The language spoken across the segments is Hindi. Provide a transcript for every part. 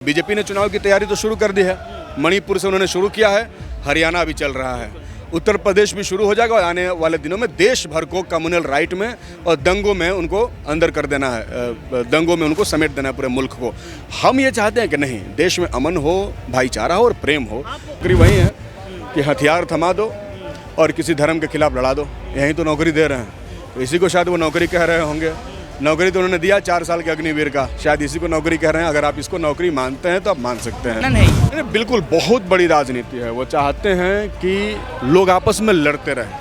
बीजेपी ने चुनाव की तैयारी तो शुरू कर दी है। मणिपुर से उन्होंने शुरू किया है, हरियाणा अभी चल रहा है, उत्तर प्रदेश भी शुरू हो जाएगा और आने वाले दिनों में देश भर को कम्युनल राइट में और दंगों में उनको अंदर कर देना है, दंगों में उनको समेट देना है पूरे मुल्क को। हम ये चाहते हैं कि नहीं, देश में अमन हो, भाईचारा हो और प्रेम हो। नौकरी वही है कि हथियार थमा दो और किसी धर्म के खिलाफ लड़ा दो, यही तो नौकरी दे रहे हैं। तो इसी को शायद वो नौकरी कह रहे होंगे। नौकरी तो उन्होंने दिया 4 साल के अग्निवीर का, शायद इसी को नौकरी कह रहे हैं। अगर आप इसको नौकरी मानते हैं तो आप मान सकते हैं। नहीं, बिल्कुल बहुत बड़ी राजनीति है। वो चाहते हैं कि लोग आपस में लड़ते रहें,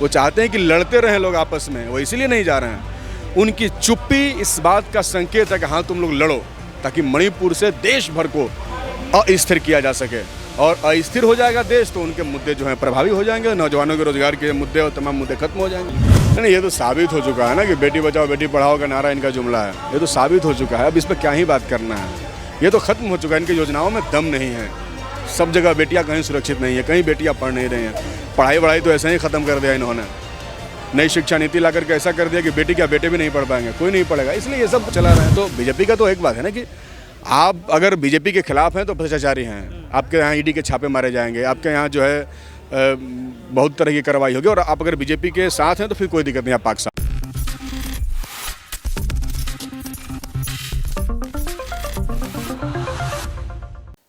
वो चाहते हैं कि लड़ते रहें लोग आपस में, वो इसीलिए नहीं जा रहे हैं। उनकी चुप्पी इस बात का संकेत है कि हाँ तुम लोग लड़ो, ताकि मणिपुर से देश भर को अस्थिर किया जा सके। और अस्थिर हो जाएगा देश तो उनके मुद्दे जो हैं प्रभावी हो जाएंगे, नौजवानों के रोजगार के मुद्दे और तमाम मुद्दे खत्म हो जाएंगे। नहीं, ये तो साबित हो चुका है ना कि बेटी बचाओ बेटी पढ़ाओ का नारा इनका जुमला है। ये तो साबित हो चुका है, अब इस पर क्या ही बात करना है। ये तो खत्म हो चुका है, इनकी योजनाओं में दम नहीं है। सब जगह बेटियां कहीं सुरक्षित नहीं है, कहीं बेटियां पढ़ नहीं रही हैं। पढ़ाई तो ऐसे ही ख़त्म कर दिया इन्होंने। नई शिक्षा नीति ला करके ऐसा कर दिया कि बेटी क्या बेटे भी नहीं पढ़ पाएंगे, कोई नहीं पढ़ेगा, इसलिए ये सब चला रहे हैं। तो बीजेपी का तो एक बात है ना कि आप अगर बीजेपी के खिलाफ हैं तो भ्रष्टाचारी हैं, आपके यहाँ ईडी के छापे मारे जाएंगे, आपके यहाँ जो है बहुत तरह की कार्रवाई होगी। और आप अगर बीजेपी के साथ हैं तो फिर कोई दिक्कत नहीं, आप पाक साथ।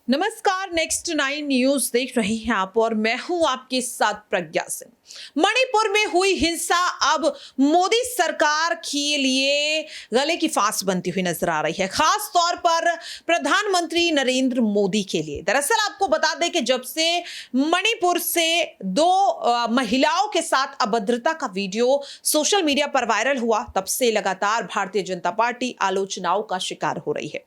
नमस्कार, नेक्स्ट 9 न्यूज देख रही हैं आप और मैं हूं आपके साथ प्रज्ञा सिंह। मणिपुर में हुई हिंसा अब मोदी सरकार के लिए गले की फांस बनती हुई नजर आ रही है, खास तौर पर प्रधानमंत्री नरेंद्र मोदी के लिए। दरअसल आपको बता दें कि जब से मणिपुर से 2 महिलाओं के साथ अभद्रता का वीडियो सोशल मीडिया पर वायरल हुआ, तब से लगातार भारतीय जनता पार्टी आलोचनाओं का शिकार हो रही है।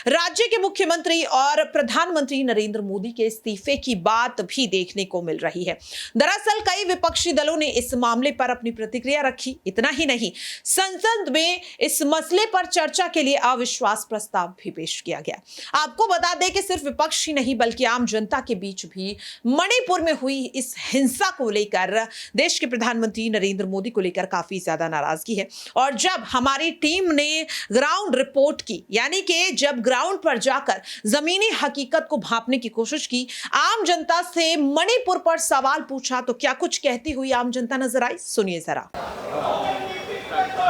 राज्य के मुख्यमंत्री और प्रधानमंत्री नरेंद्र मोदी के इस्तीफे की बात भी देखने को मिल रही है। दरअसल कई विपक्षी दलों ने इस मामले पर अपनी प्रतिक्रिया रखी। इतना ही नहीं, संसद में इस मसले पर चर्चा के लिए अविश्वास प्रस्ताव भी पेश किया गया। आपको बता दें कि सिर्फ विपक्ष ही नहीं बल्कि आम जनता के बीच भी मणिपुर में हुई इस हिंसा को लेकर देश के प्रधानमंत्री नरेंद्र मोदी को लेकर काफी ज्यादा नाराजगी है। और जब हमारी टीम ने ग्राउंड रिपोर्ट की, यानी कि जब ग्राउंड पर जाकर जमीनी हकीकत को भांपने की कोशिश की, आम जनता से मणिपुर पर सवाल पूछा, तो क्या कुछ कहती हुई आम जनता नजर आई, सुनिए जरा।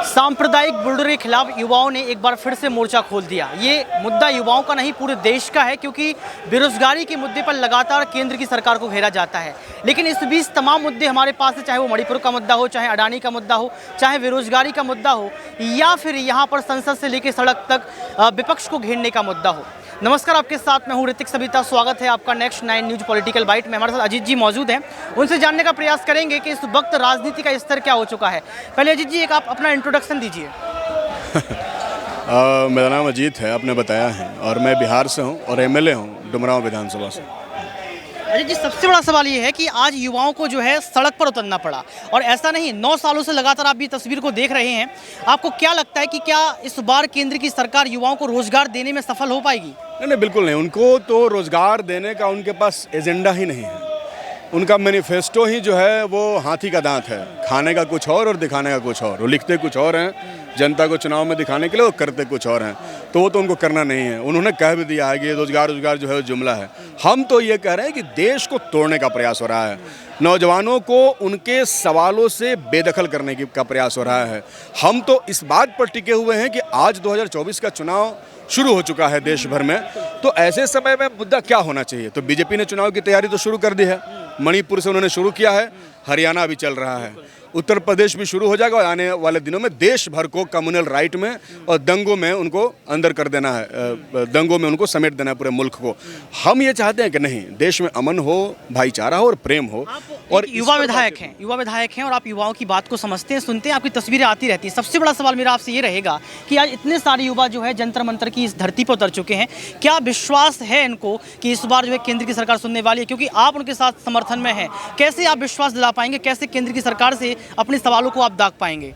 सांप्रदायिक बुलडोजर के खिलाफ युवाओं ने एक बार फिर से मोर्चा खोल दिया। ये मुद्दा युवाओं का नहीं, पूरे देश का है, क्योंकि बेरोजगारी के मुद्दे पर लगातार केंद्र की सरकार को घेरा जाता है। लेकिन इस बीच तमाम मुद्दे हमारे पास है, चाहे वो मणिपुर का मुद्दा हो, चाहे अडानी का मुद्दा हो, चाहे बेरोजगारी का मुद्दा हो, या फिर यहाँ पर संसद से लेकर सड़क तक विपक्ष को घेरने का मुद्दा हो। नमस्कार, आपके साथ मैं हूं ऋतिक सबिता। स्वागत है आपका नेक्स्ट 9 न्यूज पॉलिटिकल बाइट में। हमारे साथ अजीत जी मौजूद हैं, उनसे जानने का प्रयास करेंगे कि इस वक्त राजनीति का स्तर क्या हो चुका है। पहले अजीत जी एक आप अपना इंट्रोडक्शन दीजिए। मेरा नाम अजीत है, आपने बताया है, और मैं बिहार से हूं और एमएलए हूं डुमरांव विधानसभा से। अजीत जी, सबसे बड़ा सवाल ये है कि आज युवाओं को जो है सड़क पर उतरना पड़ा, और ऐसा नहीं, 9 सालों से लगातार आप ये तस्वीर को देख रहे हैं। आपको क्या लगता है कि क्या इस बार केंद्र की सरकार युवाओं को रोजगार देने में सफल हो पाएगी? नहीं, बिल्कुल नहीं। उनको तो रोजगार देने का उनके पास एजेंडा ही नहीं है। उनका मैनिफेस्टो ही जो है वो हाथी का दांत है, खाने का कुछ और दिखाने का कुछ और। वो लिखते कुछ और हैं जनता को चुनाव में दिखाने के लिए, वो करते कुछ और हैं। तो वो तो उनको करना नहीं है। उन्होंने कह भी दिया है कि रोजगार जो है वो जुमला है। हम तो ये कह रहे हैं कि देश को तोड़ने का प्रयास हो रहा है, नौजवानों को उनके सवालों से बेदखल करने का प्रयास हो रहा है। हम तो इस बात पर टिके हुए हैं कि आज 2024 का चुनाव शुरू हो चुका है देश भर में, तो ऐसे समय में मुद्दा क्या होना चाहिए। तो बीजेपी ने चुनाव की तैयारी तो शुरू कर दी है। मणिपुर से उन्होंने शुरू किया है, हरियाणा अभी चल रहा है, उत्तर प्रदेश भी शुरू हो जाएगा और आने वाले दिनों में देश भर को कम्युनल राइट में और दंगों में उनको अंदर कर देना है, दंगों में उनको समेट देना है पूरे मुल्क को। हम ये चाहते हैं कि नहीं, देश में अमन हो, भाईचारा हो और प्रेम हो। और युवा विधायक हैं और आप युवाओं की बात को समझते हैं, सुनते हैं, आपकी तस्वीरें आती रहती हैं। सबसे बड़ा सवाल मेरा आपसे ये रहेगा कि आज इतने सारे युवा जो है जंतर मंतर की इस धरती पर उतर चुके हैं, क्या विश्वास है इनको कि इस बार जो है केंद्र की सरकार सुनने वाली है? क्योंकि आप उनके साथ समर्थन में हैं, कैसे आप विश्वास दिला पाएंगे, कैसे केंद्र की सरकार से अपने सवालों को आप दाग पाएंगे?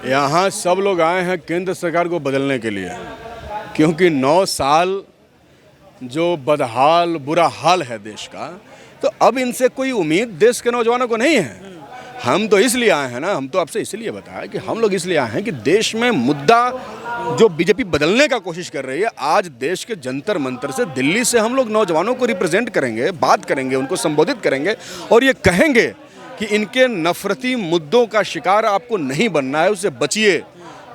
यहाँ सब लोग आए हैं केंद्र सरकार को बदलने के लिए, क्योंकि 9 साल जो बदहाल बुरा हाल है देश का, तो अब इनसे कोई उम्मीद देश के नौजवानों को नहीं है। हम तो इसलिए आए हैं ना, हम तो आपसे इसलिए बताया कि हम लोग इसलिए आए हैं कि देश में मुद्दा जो बीजेपी बदलने का कोशिश कर रही है, आज देश के जंतर मंतर से दिल्ली से हम लोग नौजवानों को रिप्रेजेंट करेंगे, बात करेंगे, उनको संबोधित करेंगे और ये कहेंगे कि इनके नफरती मुद्दों का शिकार आपको नहीं बनना है, उससे बचिए।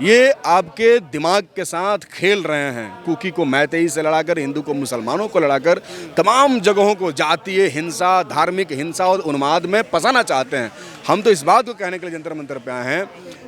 ये आपके दिमाग के साथ खेल रहे हैं। कुकी को मैतेई से लड़ाकर, हिंदू को मुसलमानों को लड़ाकर, तमाम जगहों को जातीय हिंसा, धार्मिक हिंसा और उन्माद में फंसाना चाहते हैं। हम तो इस बात को कहने के लिए जंतर मंतर पे आए हैं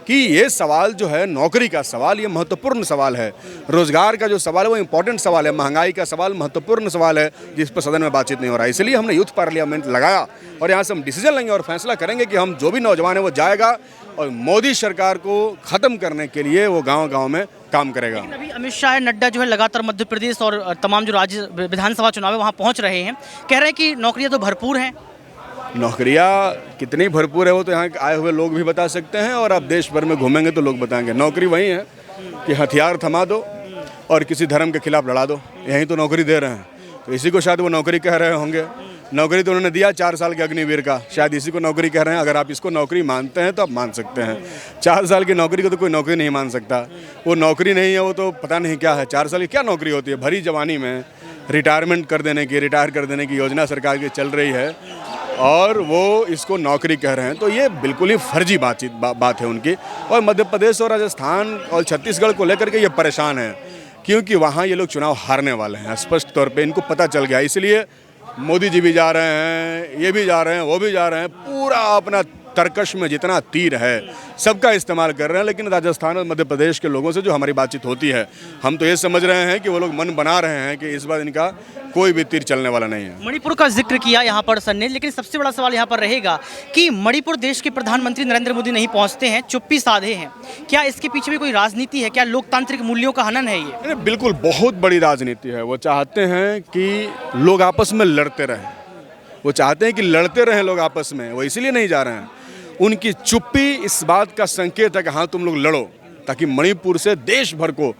कि ये सवाल जो है, नौकरी का सवाल, ये महत्वपूर्ण सवाल है। रोजगार का जो सवाल है वो इंपॉर्टेंट सवाल है। महंगाई का सवाल महत्वपूर्ण सवाल है, जिस पर सदन में बातचीत नहीं हो रहा है। इसलिए हमने यूथ पार्लियामेंट लगाया और यहाँ से हम डिसीजन लेंगे और फैसला करेंगे कि हम जो भी नौजवान है वो जाएगा और मोदी सरकार को ख़त्म करने के लिए वो गांव-गांव में काम करेगा। अभी अमित शाह, नड्डा जो है लगातार मध्य प्रदेश और तमाम जो राज्य विधानसभा चुनाव है वहाँ पहुँच रहे हैं, कह रहे हैं कि नौकरियाँ तो भरपूर हैं। नौकरियाँ कितनी भरपूर है वो तो यहाँ आए हुए लोग भी बता सकते हैं और आप देश भर में घूमेंगे तो लोग बताएंगे। नौकरी वही है कि हथियार थमा दो और किसी धर्म के खिलाफ लड़ा दो, यही तो नौकरी दे रहे हैं। तो इसी को शायद वो नौकरी कह रहे होंगे। नौकरी तो उन्होंने दिया 4 साल के अग्निवीर का, शायद इसी को नौकरी कह रहे हैं। अगर आप इसको नौकरी मानते हैं तो आप मान सकते हैं। 4 साल की नौकरी को तो कोई नौकरी नहीं मान सकता। वो नौकरी नहीं है, वो तो पता नहीं क्या है। 4 साल की क्या नौकरी होती है? भरी जवानी में रिटायर कर देने की योजना सरकार की चल रही है और वो इसको नौकरी कह रहे हैं। तो ये बिल्कुल ही फर्जी बात है उनकी। और मध्य प्रदेश और राजस्थान और छत्तीसगढ़ को लेकर के ये परेशान है क्योंकि वहाँ ये लोग चुनाव हारने वाले हैं, स्पष्ट तौर पे इनको पता चल गया। इसलिए मोदी जी भी जा रहे हैं, ये भी जा रहे हैं, वो भी जा रहे हैं, पूरा अपना तर्कश में जितना तीर है सबका इस्तेमाल कर रहे हैं। लेकिन राजस्थान और मध्य प्रदेश के लोगों से जो हमारी बातचीत होती है, हम तो ये समझ रहे हैं कि वो लोग मन बना रहे हैं कि इस बार इनका कोई भी तीर चलने वाला नहीं है। मणिपुर का जिक्र किया यहाँ पर सर ने, लेकिन सबसे बड़ा सवाल यहाँ पर रहेगा कि मणिपुर देश के प्रधानमंत्री नरेंद्र मोदी नहीं पहुँचते हैं, चुप्पी साधे हैं। क्या इसके पीछे भी कोई राजनीति है? क्या लोकतांत्रिक मूल्यों का हनन है ये? बिल्कुल बहुत बड़ी राजनीति है। वो चाहते हैं कि लोग आपस में लड़ते रहें, वो चाहते हैं कि लड़ते रहें लोग आपस में, वो इसीलिए नहीं जा रहे हैं। उनकी चुप्पी इस बात का संकेत है कि हाँ तुम लोग लड़ो, ताकि मणिपुर से देश भर को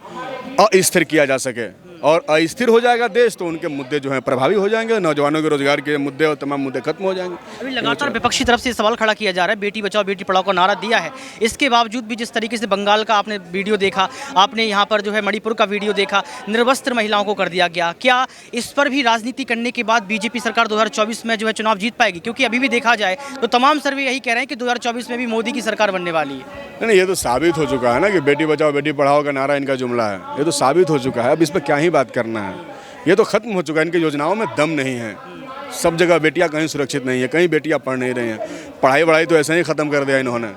अस्थिर किया जा सके। और अस्थिर हो जाएगा देश तो उनके मुद्दे जो हैं प्रभावी हो जाएंगे, नौजवानों के रोजगार के मुद्दे और तमाम मुद्दे खत्म हो जाएंगे। अभी लगातार विपक्षी तरफ से सवाल खड़ा किया जा रहा है, बेटी बचाओ बेटी पढ़ाओ का नारा दिया है, इसके बावजूद भी जिस तरीके से बंगाल का आपने वीडियो देखा, आपने यहाँ पर जो है मणिपुर का वीडियो देखा, निर्वस्त्र महिलाओं को कर दिया गया। क्या इस पर भी राजनीति करने के बाद बीजेपी सरकार 2024 में जो है चुनाव जीत पाएगी? क्योंकि अभी भी देखा जाए तो तमाम सर्वे यही कह रहे हैं कि 2024 में भी मोदी की सरकार बनने वाली है। नहीं, ये तो साबित हो चुका है ना कि बेटी बचाओ बेटी पढ़ाओ का नारा इनका जुमला है। ये तो साबित हो चुका है, अब इस पर क्या ही बात करना है। ये तो खत्म हो चुका है, इनकी योजनाओं में दम नहीं है। सब जगह बेटियां कहीं सुरक्षित नहीं है, कहीं बेटियां पढ़ नहीं रही हैं। पढ़ाई तो ऐसे ही ख़त्म कर दिया इन्होंने।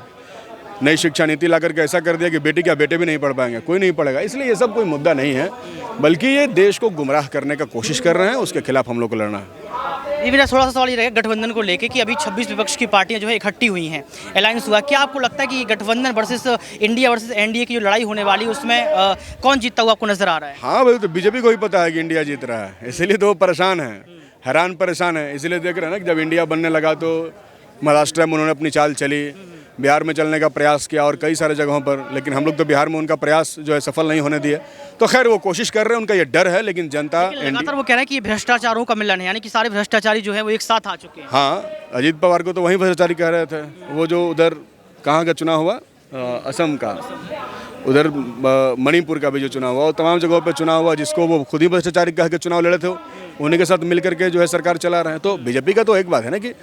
नई शिक्षा नीति ला करके ऐसा कर दिया कि बेटी क्या बेटे भी नहीं पढ़ पाएंगे, कोई नहीं पढ़ेगा। इसलिए ये सब कोई मुद्दा नहीं है, बल्कि ये देश को गुमराह करने का कोशिश कर रहे हैं, उसके खिलाफ हम लोग को लड़ना है। ये मेरा थोड़ा सा सवाल ये रहेगा गठबंधन को लेके कि अभी 26 विपक्ष की पार्टियां जो है इकट्ठी हुई हैं, अलायंस हुआ। क्या आपको लगता है कि गठबंधन वर्सेस इंडिया वर्सेस एनडीए की जो लड़ाई होने वाली है उसमें कौन जीतता हुआ आपको नजर आ रहा है? हाँ भाई, तो बीजेपी को ही पता है कि इंडिया जीत रहा है, इसीलिए तो वो परेशान है, हैरान परेशान है। इसीलिए देख रहे हैं ना कि जब इंडिया बनने लगा तो महाराष्ट्र में उन्होंने अपनी चाल चली, बिहार में चलने का प्रयास किया और कई सारे जगहों पर, लेकिन हम लोग तो बिहार में उनका प्रयास जो है सफल नहीं होने दिया। तो खैर वो कोशिश कर रहे हैं, उनका ये डर है, लेकिन जनता लगातार वो कह रहे हैं कि ये भ्रष्टाचारों का मिलन है, यानी कि सारे भ्रष्टाचारी जो है वो एक साथ आ चुके हैं। हाँ, अजीत पवार को तो वहीं भ्रष्टाचारी कह रहे थे। वो जो उधर कहाँ का चुनाव हुआ, असम का, उधर मणिपुर का भी जो चुनाव हुआ, और तमाम जगहों पर चुनाव हुआ, जिसको वो खुद ही भ्रष्टाचारी कह के चुनाव लड़े थे, उन्हीं के साथ मिल करके जो है सरकार चला रहे हैं। तो बीजेपी का तो एक बात है ना कि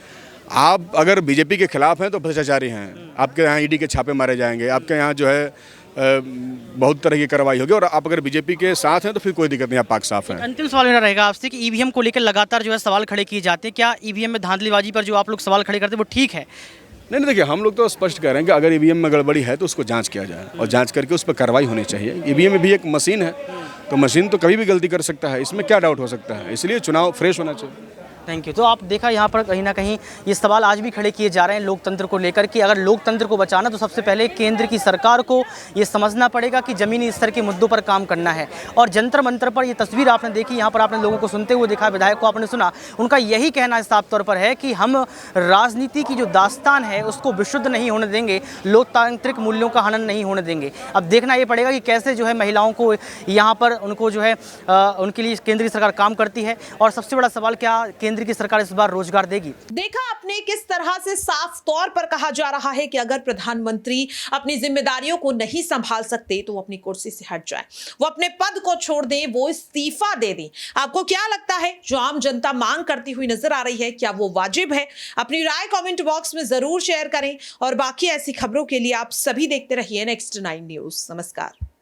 आप अगर बीजेपी के खिलाफ हैं तो भ्रष्टाचारी हैं, आपके यहाँ ईडी के छापे मारे जाएंगे, आपके यहाँ जो है बहुत तरह की कार्रवाई होगी, और आप अगर बीजेपी के साथ हैं तो फिर कोई दिक्कत नहीं, आप पाक साफ हैं। अंतिम सवाल मेरा रहेगा आपसे कि ईवीएम को लेकर लगातार जो है सवाल खड़े किए जाते हैं, क्या ईवीएम में धांधलीबाजी पर जो आप लोग सवाल खड़े करते हैं वो ठीक है? नहीं, देखिए, हम लोग तो स्पष्ट कह रहे हैं कि अगर ईवीएम में गड़बड़ी है तो उसको जांच किया जाए और जांच करके उस पर कार्रवाई होनी चाहिए। ईवीएम भी एक मशीन है, तो मशीन तो कभी भी गलती कर सकता है, इसमें क्या डाउट हो सकता है, इसलिए चुनाव फ्रेश होना चाहिए। Thank you. तो आप देखा यहाँ पर कहीं ना कहीं ये सवाल आज भी खड़े किए जा रहे हैं लोकतंत्र को लेकर कि अगर लोकतंत्र को बचाना तो सबसे पहले केंद्र की सरकार को ये समझना पड़ेगा कि ज़मीनी स्तर के मुद्दों पर काम करना है। और जंतर मंतर पर ये तस्वीर आपने देखी, यहाँ पर आपने लोगों को सुनते हुए देखा, विधायक को आपने सुना, उनका यही कहना साफ तौर पर है कि हम राजनीति की जो दास्तान है उसको विशुद्ध नहीं होने देंगे, लोकतांत्रिक मूल्यों का हनन नहीं होने देंगे। अब देखना ये पड़ेगा कि कैसे जो है महिलाओं को यहाँ पर उनको जो है उनके लिए केंद्र की सरकार काम करती है। और सबसे बड़ा सवाल, क्या केंद्र केंद्र की सरकार इस बार रोजगार देगी। देखा आपने किस तरह से साफ तौर पर कहा जा रहा है कि अगर प्रधानमंत्री अपनी जिम्मेदारियों को नहीं संभाल सकते तो वो अपनी कुर्सी से हट जाए, वो अपने पद को छोड़ दें, वो इस्तीफा दे दें। आपको क्या लगता है जो आम जनता मांग करती हुई नजर आ रही है, क्या वो वाजिब है? अपनी राय कमेंट बॉक्स में जरूर शेयर करें और बाकी ऐसी खबरों के लिए आप सभी देखते रहिए नेक्स्ट 9 न्यूज। नमस्कार।